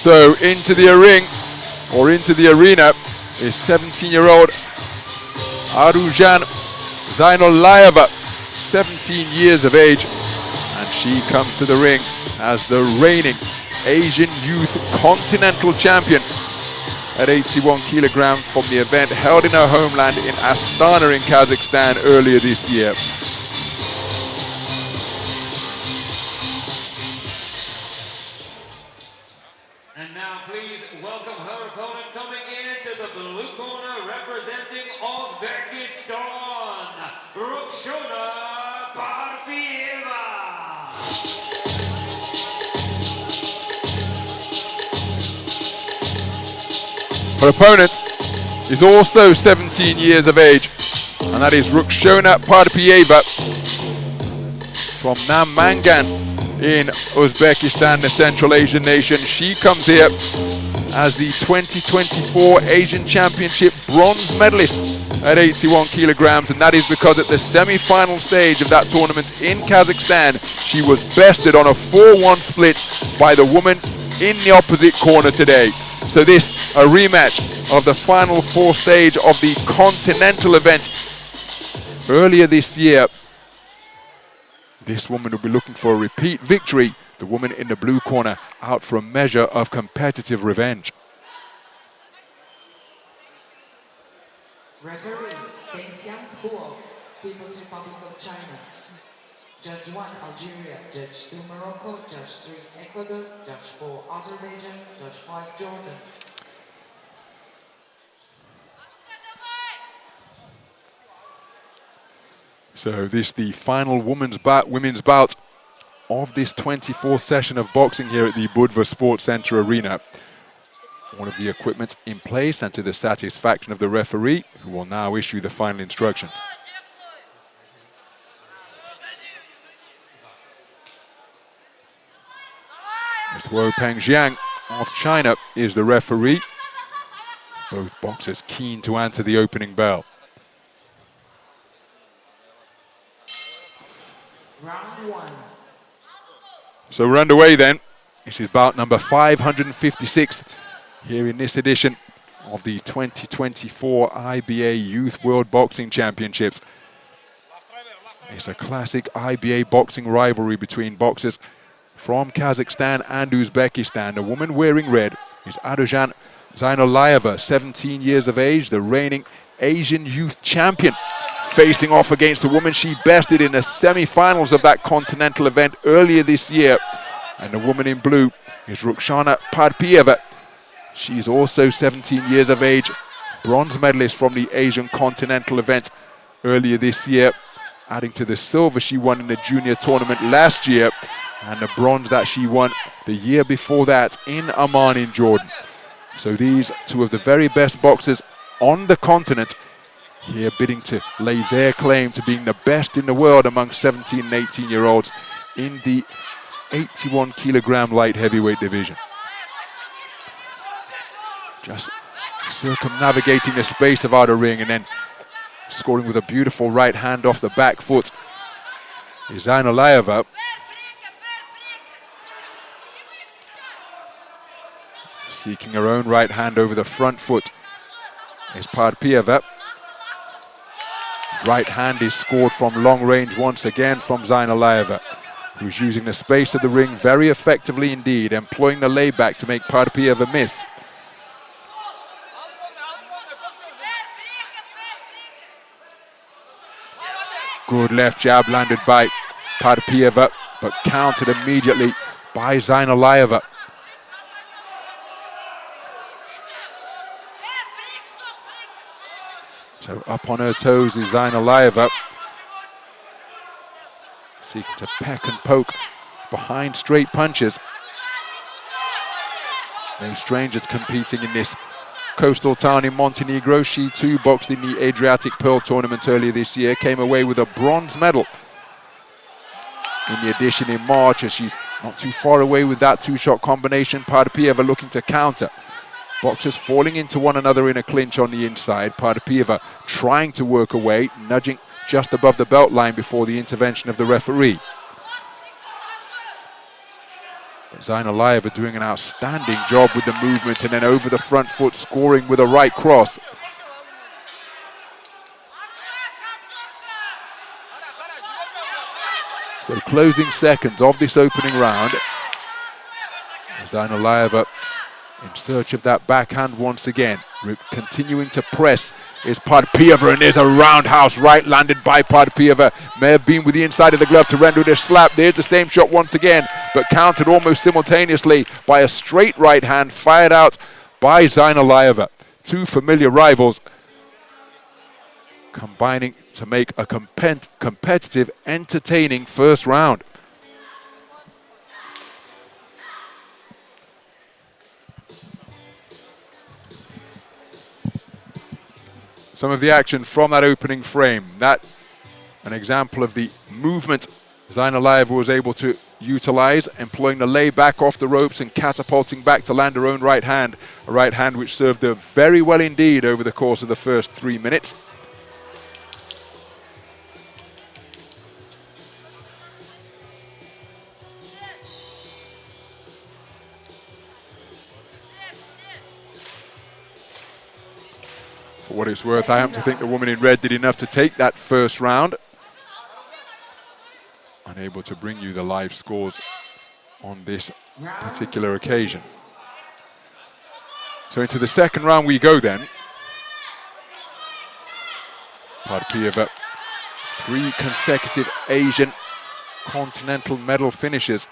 So into the ring, or into the arena, is 17-year-old Aruzhan ZEINOLLAYEVA, 17 years of age, and she comes to the ring as the reigning Asian Youth Continental Champion at 81 kilograms from the event held in her homeland in Astana in Kazakhstan earlier this year. And now please welcome her opponent coming into the blue corner representing Uzbekistan, Rukhshona Parpieva. Her opponent is also 17 years of age, and that is Rukhshona Parpieva from Namangan in Uzbekistan, the Central Asian nation. She comes here as the 2024 Asian Championship bronze medalist at 81 kilograms, and that is because at the semi-final stage of that tournament in Kazakhstan, she was bested on a 4-1 split by the woman in the opposite corner today. So this, a rematch of the final four stage of the continental event earlier this year. This woman will be looking for a repeat victory. The woman in the blue corner out for a measure of competitive revenge. Referee, People's Republic of China. Judge 1, Algeria. Judge 2, Morocco. Judge 3, Ecuador. Judge 4, Azerbaijan. Judge 5, Jordan. So this the final women's bout of this 24th session of boxing here at the Budva Sports Center Arena. All of the equipment in place and to the satisfaction of the referee, who will now issue the final instructions. Mr. Wu Pengjiang of China is the referee. Both boxers keen to answer the opening bell. Round 1. So we're underway then. This is bout number 556 here in this edition of the 2024 IBA Youth World Boxing Championships. It's a classic IBA boxing rivalry between boxers from Kazakhstan and Uzbekistan. The woman wearing red is Aruzhan ZEINOLLAYEVA, 17 years of age, the reigning Asian Youth Champion, facing off against the woman she bested in the semi-finals of that continental event earlier this year. And the woman in blue is Rukhshona Parpieva. She's also 17 years of age, bronze medalist from the Asian continental event earlier this year, adding to the silver she won in the junior tournament last year and the bronze that she won the year before that in Amman in Jordan. So these two of the very best boxers on the continent here bidding to lay their claim to being the best in the world among 17 and 18-year-olds in the 81 kilogram light heavyweight division. Just circumnavigating the space of outer ring and then scoring with a beautiful right hand off the back foot is ZEINOLLAYEVA. Seeking her own right hand over the front foot is Parpieva. Right hand is scored from long range once again from ZEINOLLAYEVA, who's using the space of the ring very effectively indeed, employing the layback to make Parpieva miss. Good left jab landed by Parpieva, but countered immediately by ZEINOLLAYEVA. So up on her toes is ZEINOLLAYEVA, seeking to peck and poke behind straight punches. No strangers competing in this coastal town in Montenegro. She too boxed in the Adriatic Pearl tournament earlier this year, came away with a bronze medal in the edition in March, as she's not too far away with that two-shot combination. Parpieva looking to counter. Boxers falling into one another in a clinch on the inside. Parpieva trying to work away, nudging just above the belt line before the intervention of the referee. But ZEINOLLAYEVA doing an outstanding job with the movement and then over the front foot scoring with a right cross. So closing seconds of this opening round. ZEINOLLAYEVA in search of that backhand once again. Continuing to press is PARPIEVA, and there's a roundhouse right landed by PARPIEVA. May have been with the inside of the glove to render the slap. There's the same shot once again, but countered almost simultaneously by a straight right hand fired out by ZEINOLLAYEVA. Two familiar rivals combining to make a competitive, entertaining first round. Some of the action from that opening frame. That an example of the movement ZEINOLLAYEVA was able to utilize, employing the lay back off the ropes and catapulting back to land her own right hand. A right hand which served her very well indeed over the course of the first 3 minutes. For what it's worth, I happen to think the woman in red did enough to take that first round. Unable to bring you the live scores on this particular occasion. So into the second round we go then. PARPIEVA, 3 consecutive Asian continental medal finishes.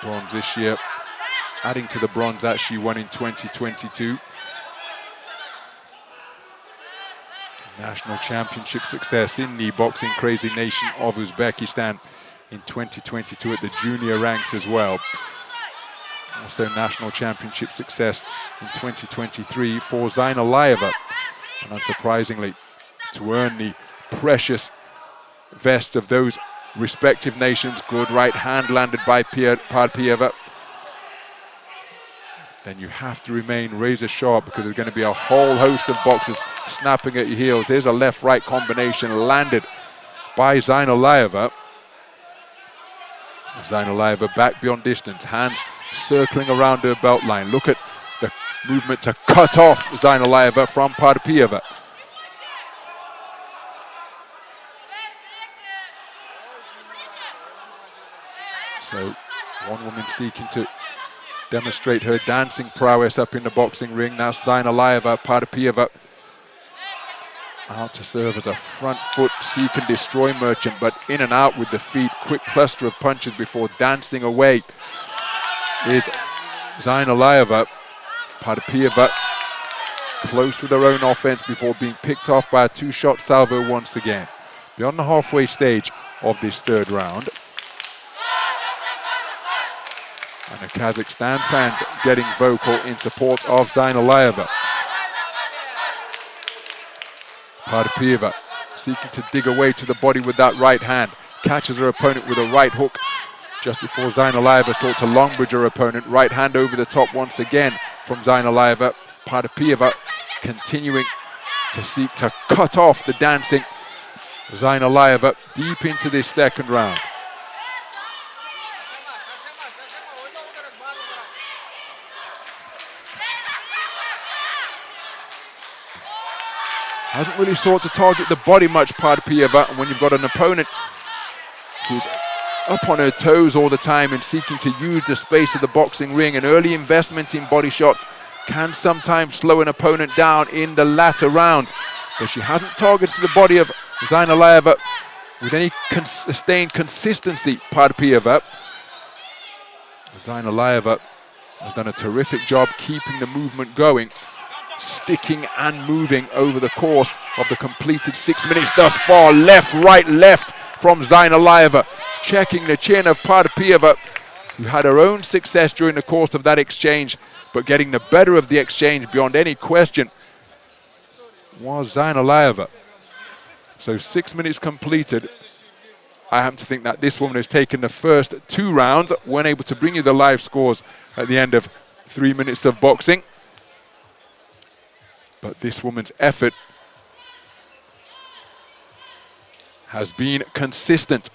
Bronze this year, adding to the bronze that she won in 2022. National championship success in the boxing crazy nation of Uzbekistan in 2022 at the junior ranks as well. Also national championship success in 2023 for ZEINOLLAYEVA. And unsurprisingly, to earn the precious vests of those respective nations, good right hand landed by PARPIEVA. Then you have to remain razor sharp because there's going to be a whole host of boxers snapping at your heels. There's a left-right combination landed by ZEINOLLAYEVA. ZEINOLLAYEVA back beyond distance, hands circling around her belt line. Look at the movement to cut off ZEINOLLAYEVA from PARPIEVA. So one woman seeking to demonstrate her dancing prowess up in the boxing ring. Now ZEINOLLAYEVA, PARPIEVA out to serve as a front foot seek and destroy merchant, but in and out with the feet. Quick cluster of punches before dancing away is ZEINOLLAYEVA. PARPIEVA close with her own offense before being picked off by a 2-shot salvo once again. Beyond the halfway stage of this third round. And the Kazakhstan fans getting vocal in support of ZEINOLLAYEVA. PARPIEVA seeking to dig away to the body with that right hand. Catches her opponent with a right hook just before ZEINOLLAYEVA sought to long bridge her opponent. Right hand over the top once again from ZEINOLLAYEVA. PARPIEVA continuing to seek to cut off the dancing ZEINOLLAYEVA deep into this second round. Hasn't really sought to target the body much, PARPIEVA, and when you've got an opponent who's up on her toes all the time and seeking to use the space of the boxing ring, and early investment in body shots can sometimes slow an opponent down in the latter rounds. But she hasn't targeted the body of ZEINOLLAYEVA with any sustained consistency, PARPIEVA. ZEINOLLAYEVA has done a terrific job keeping the movement going, sticking and moving over the course of the completed 6 minutes thus far. Left, right, left from ZEINOLLAYEVA, checking the chin of PARPIEVA, who had her own success during the course of that exchange, but getting the better of the exchange beyond any question was ZEINOLLAYEVA. So 6 minutes completed. I happen to think that this woman has taken the first 2 rounds, weren't able to bring you the live scores at the end of 3 minutes of boxing. But this woman's effort has been consistent.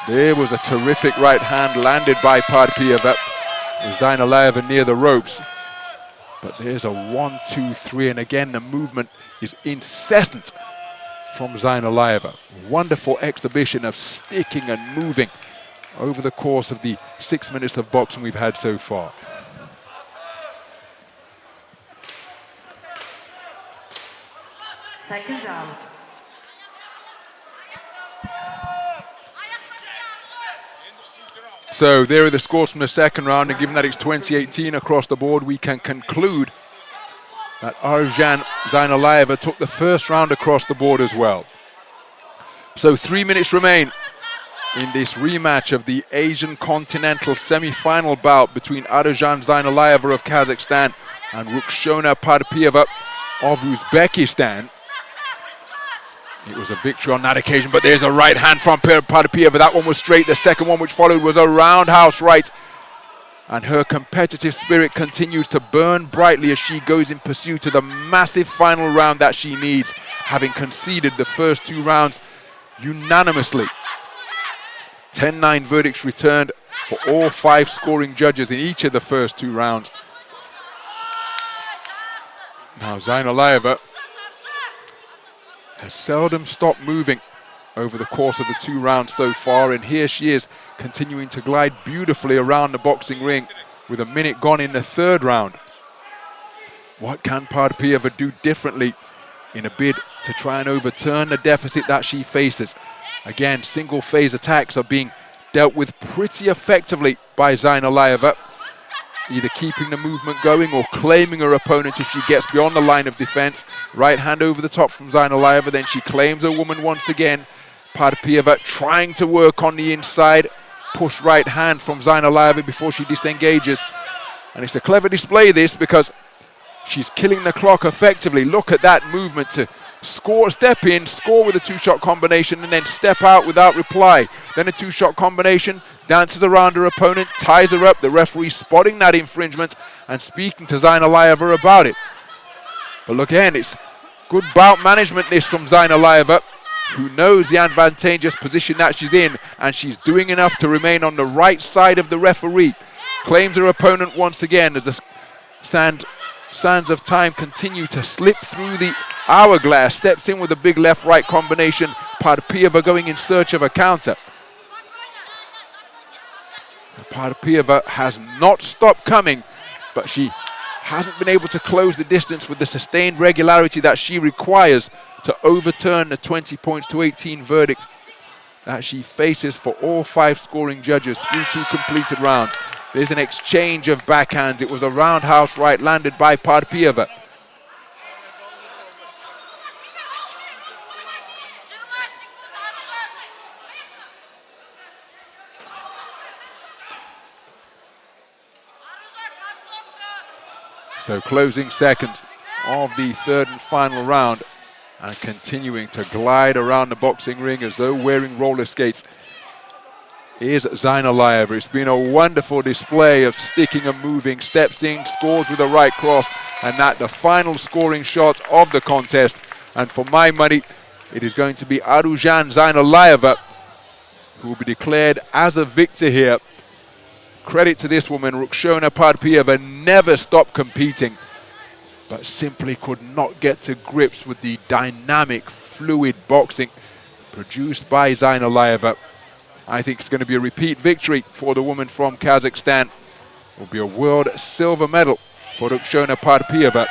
There was a terrific right hand landed by Parpieva. ZEINOLLAYEVA near the ropes. But there's a 1, 2, 3, and again the movement is incessant from ZEINOLLAYEVA. Wonderful exhibition of sticking and moving over the course of the 6 minutes of boxing we've had so far. Seconds out. So there are the scores from the second round, and given that it's 2018 across the board, we can conclude that Aruzhan ZEINOLLAYEVA took the first round across the board as well. So 3 minutes remain in this rematch of the Asian Continental semi-final bout between Aruzhan ZEINOLLAYEVA of Kazakhstan and Rukshona Parpieva of Uzbekistan. It was a victory on that occasion, but there's a right hand from Parpieva. That one was straight. The second one which followed was a roundhouse right. And her competitive spirit continues to burn brightly as she goes in pursuit of the massive final round that she needs, having conceded the first 2 rounds unanimously. 10-9 verdicts returned for all 5 scoring judges in each of the first 2 rounds. Now ZEINOLLAYEVA has seldom stopped moving over the course of the 2 rounds so far, and here she is continuing to glide beautifully around the boxing ring with a minute gone in the 3rd round. What can Parpieva do differently in a bid to try and overturn the deficit that she faces? Again, single phase attacks are being dealt with pretty effectively by ZEINOLLAYEVA, either keeping the movement going or claiming her opponent if she gets beyond the line of defense. Right hand over the top from ZEINOLLAYEVA, then she claims her woman once again. Parpieva trying to work on the inside. Push right hand from ZEINOLLAYEVA before she disengages. And it's a clever display, this, because she's killing the clock effectively. Look at that movement to score, step in, score with a 2-shot combination, and then step out without reply. Then a 2-shot combination, dances around her opponent, ties her up. The referee spotting that infringement and speaking to ZEINOLLAYEVA about it. But look, again, it's good bout management, this, from ZEINOLLAYEVA, who knows the advantageous position that she's in, and she's doing enough to remain on the right side of the referee. Claims her opponent once again as the sands of time continue to slip through the hourglass. Steps in with a big left-right combination. Parpieva going in search of a counter. Parpieva has not stopped coming, but she hasn't been able to close the distance with the sustained regularity that she requires to overturn the 20 points to 18 verdict that she faces for all 5 scoring judges through 2 completed rounds. There's an exchange of backhands. It was a roundhouse right landed by Parpieva. So closing seconds of the 3rd and final round, and continuing to glide around the boxing ring as though wearing roller skates is ZEINOLLAYEVA. It's been a wonderful display of sticking and moving, steps in, scores with a right cross, and that the final scoring shot of the contest. And for my money, it is going to be Aruzhan ZEINOLLAYEVA who will be declared as a victor here. Credit to this woman, Rukshona Parpieva never stopped competing, but simply could not get to grips with the dynamic, fluid boxing produced by ZEINOLLAYEVA. I think it's going to be a repeat victory for the woman from Kazakhstan. It will be a world silver medal for Rukshona Parpieva.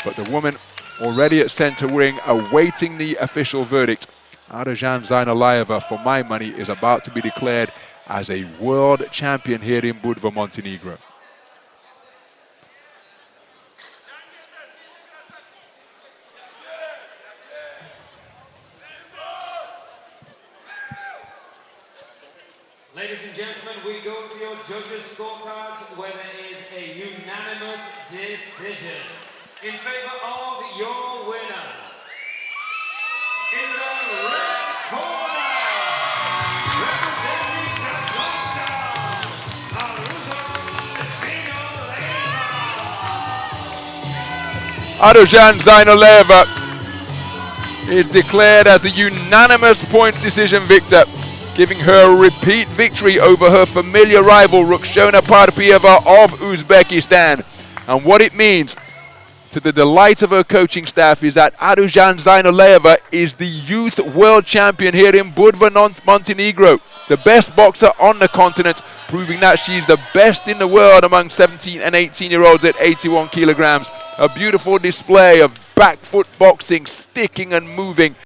But the woman already at center ring awaiting the official verdict, Aruzhan ZEINOLLAYEVA, for my money, is about to be declared as a world champion here in Budva, Montenegro. Ladies and gentlemen, we go to your judges' scorecards where there is a unanimous decision in favor of your winner. In the red corner, representing Kazakhstan, Aruzhan ZEINOLLAYEVA is declared as the unanimous point decision victor giving her a repeat victory over her familiar rival Rukshona Parpieva of Uzbekistan. And what it means, to the delight of her coaching staff, is that Aruzhan ZEINOLLAYEVA is the youth world champion here in Budva, Montenegro. The best boxer on the continent, proving that she's the best in the world among 17 and 18-year-olds at 81 kilograms. A beautiful display of back foot boxing, sticking and moving.